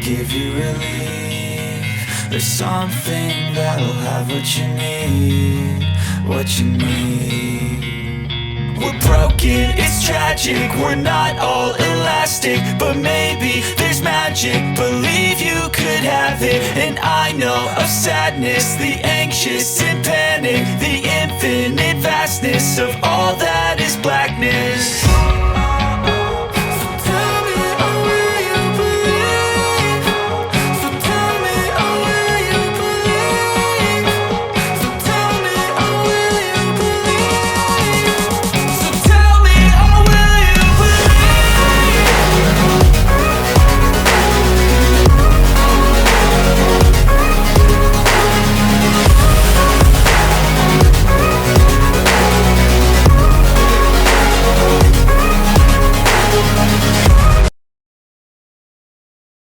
give you relief. There's something that'll have what you need, what you need. We're broken, it's tragic, we're not all elastic, but maybe there's magic, believe you could have it. And I know of sadness, the anxious and panic, the infinite vastness of all that is blackness.